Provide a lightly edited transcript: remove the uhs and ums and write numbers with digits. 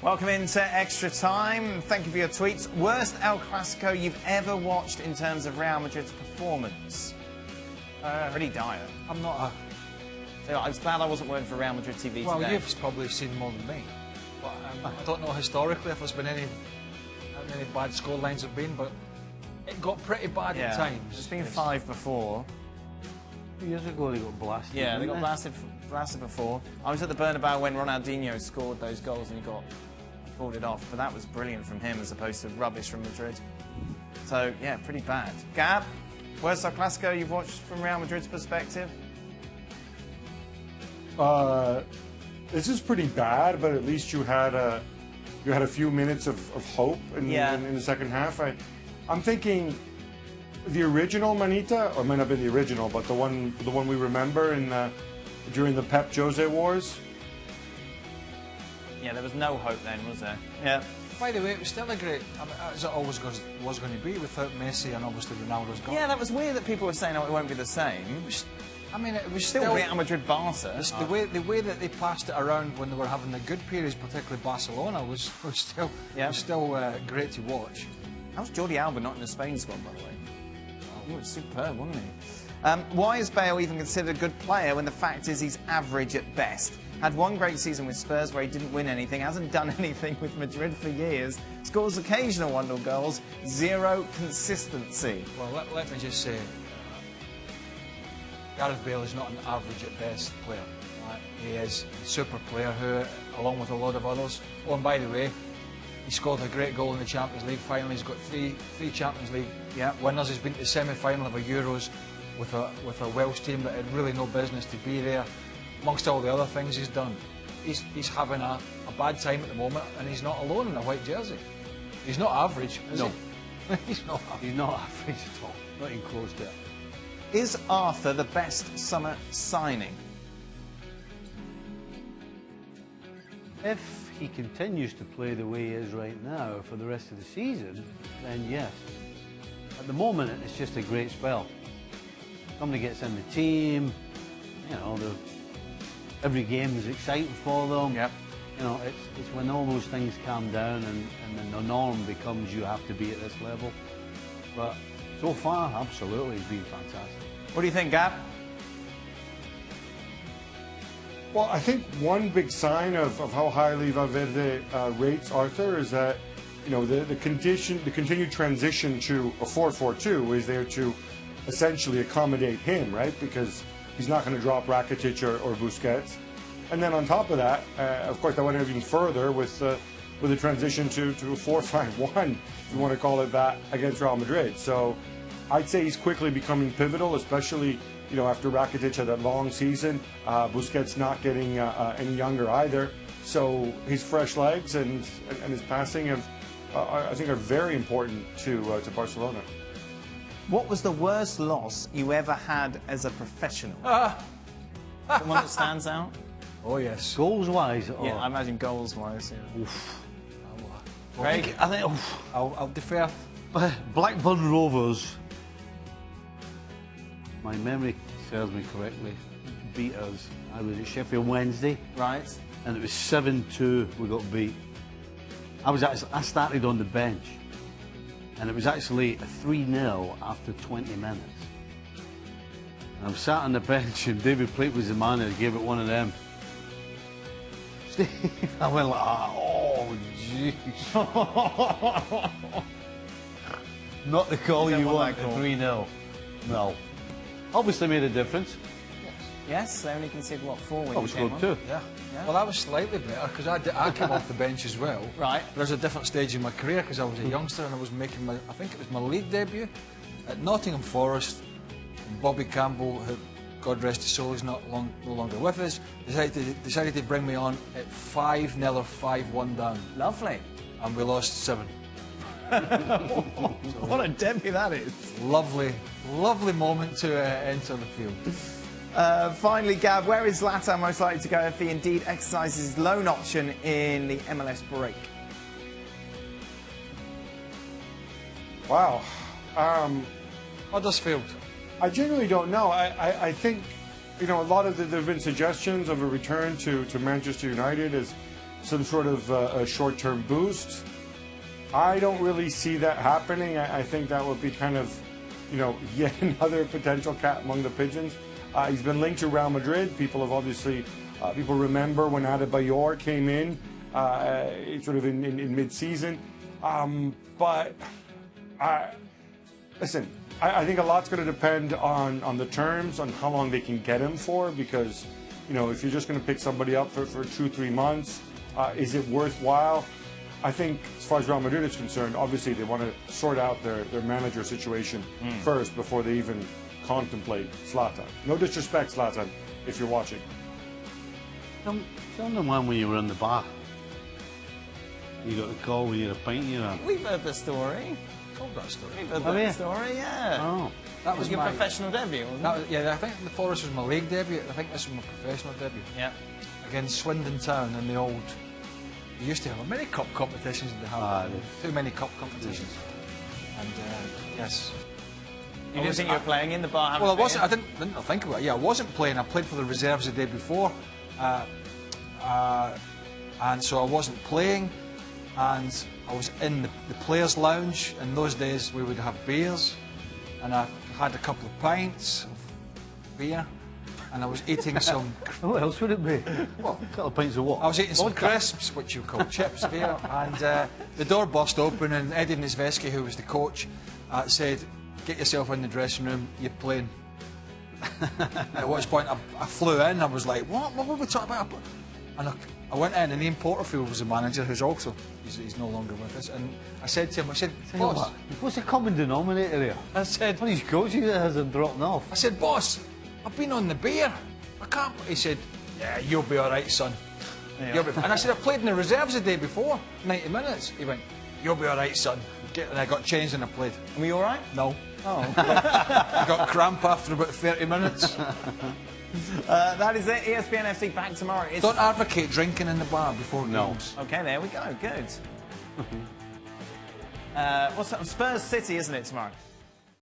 Welcome into Extra Time. Thank you for your tweets. Worst El Clásico you've ever watched in terms of Real Madrid's performance? Pretty dire. I'm not a... So I was glad I wasn't working for Real Madrid TV today. Well, you've probably seen more than me. But I don't know historically if there's been any bad scorelines have been, but it got pretty bad at times. There's been 5 before. 2 years ago they got blasted. Yeah, they got blasted before. I was at the Bernabeu when Ronaldinho scored those goals and he got pulled it off, but that was brilliant from him as opposed to rubbish from Madrid. So, yeah, pretty bad. Gab, worst El Clásico you've watched from Real Madrid's perspective? This is pretty bad, but at least you had a few minutes of hope in the second half. I'm thinking the original Manita, or it might not be the original, but the one we remember during the Pep Jose wars. Yeah, there was no hope then, was there? Yeah. By the way, it was still a great, as it always was going to be without Messi and obviously Ronaldo's gone. Yeah, that was weird that people were saying, oh, it won't be the same. It was Still Real Madrid Barca. The way that they passed it around when they were having the good periods, particularly Barcelona, was still great to watch. How was Jordi Alba not in the Spain squad, by the way? He was superb, wasn't he? Why is Bale even considered a good player when the fact is he's average at best? Had one great season with Spurs where he didn't win anything, hasn't done anything with Madrid for years, scores occasional wonder goals, zero consistency. Well, let me just say, Gareth Bale is not an average at best player. Right? He is a super player who, along with a lot of others. Oh, and by the way, he scored a great goal in the Champions League final. He's got three Champions League winners. He's been to the semi-final of a Euros with a Welsh team that had really no business to be there. Amongst all the other things he's done, he's having a bad time at the moment, and he's not alone in a white jersey. He's not average, is he? He's not average. He's not average at all. Not even close to it. Is Arthur the best summer signing? If he continues to play the way he is right now for the rest of the season, then yes. At the moment, it's just a great spell. Somebody gets in the team, you know, every game is exciting for them. Yep. You know, it's when all those things calm down and then the norm becomes you have to be at this level. But so far, absolutely, he's been fantastic. What do you think, Gab? Well, I think one big sign of how highly Valverde rates Arthur is that, you know, the continued transition to a 4-4-2 is there to essentially accommodate him, right? Because he's not going to drop Rakitic or Busquets. And then on top of that, of course, that went even further with the transition to a 4-5-1, if you want to call it that, against Real Madrid. So I'd say he's quickly becoming pivotal, especially, you know, after Rakitic had that long season. Busquets not getting any younger either. So his fresh legs and his passing I think are very important to Barcelona. What was the worst loss you ever had as a professional? The one that stands out? Oh, yes. Goals-wise? Yeah, I imagine goals-wise. Yeah. Craig, I think I'll defer. Blackburn Rovers, my memory serves me correctly, beat us. I was at Sheffield Wednesday. Right. And it was 7-2 we got beat. I started on the bench. And it was actually 3-0 after 20 minutes. And I'm sat on the bench and David Plate was the manager, gave it one of them. Steve, I went like, oh, jeez. Not the call you want, 3-0. No. Obviously made a difference. Yes, they only conceded, what, 4 when I you was came good on? too. Yeah. Well, I was slightly better because I came off the bench as well. Right. There's a different stage in my career because I was a youngster and I was making I think it was my league debut at Nottingham Forest. And Bobby Campbell, who, God rest his soul, is no longer with us, decided to bring me on at 5-0 or 5-1 down. Lovely. And we lost 7. What a debut that is. Lovely moment to enter the field. Finally, Gab, where is Zlatan most likely to go if he indeed exercises his loan option in the MLS break? Wow. Huddersfield. I genuinely don't know. I think, you know, a lot of there have been suggestions of a return to Manchester United as some sort of a short-term boost. I don't really see that happening. I think that would be kind of, yet another potential cat among the pigeons. He's been linked to Real Madrid. People have obviously, people remember when Adebayor came in, sort of in mid-season. But listen, I think a lot's going to depend on the terms, on how long they can get him for, because, if you're just going to pick somebody up for 2-3 months, is it worthwhile? I think as far as Real Madrid is concerned, obviously they want to sort out their manager situation first before they even contemplate Zlatan. No disrespect, Zlatan, if you're watching. Tell them the one when you were in the bar. You got the call when you had a pint in your hand. We've heard the story. Told that story. We've heard that story, yeah. Oh. That was your my professional debut, wasn't it? I think the Forest was my league debut. I think this was my professional debut. Yeah. Against Swindon Town in the old. We used to have many cup competitions. They have too many cup competitions. And yes. You didn't think you were playing in the bar? Well, I wasn't. I didn't think about it. Yeah, I wasn't playing. I played for the reserves the day before, and so I wasn't playing. And I was in the players' lounge. In those days, we would have beers, and I had a couple of pints of beer, and I was eating some. What else would it be? What? A couple of pints of what? I was eating some crisps, which you call chips here, and the door burst open, and Eddie Nisveski, who was the coach, said, "Get yourself in the dressing room. You're playing." At which point I flew in. I was like, "What? What were we talking about?" And I went in, and Ian Porterfield was the manager, who's also he's no longer with us. And I said to him, "Boss, what's the common denominator here?" I said, "One of these coaches that hasn't dropped off." I said, "Boss, I've been on the beer. I can't." He said, "Yeah, you'll be all right, son. Yeah. You'll be fine." And I said, "I played in the reserves the day before, 90 minutes." He went, "You'll be all right, son." And I got changed and I played. Were you all right? No. Oh. I got cramp after about 30 minutes. That is it. ESPN FC back tomorrow. Don't advocate drinking in the bar before games. Okay, there we go. Good. What's that? Spurs City, isn't it, tomorrow?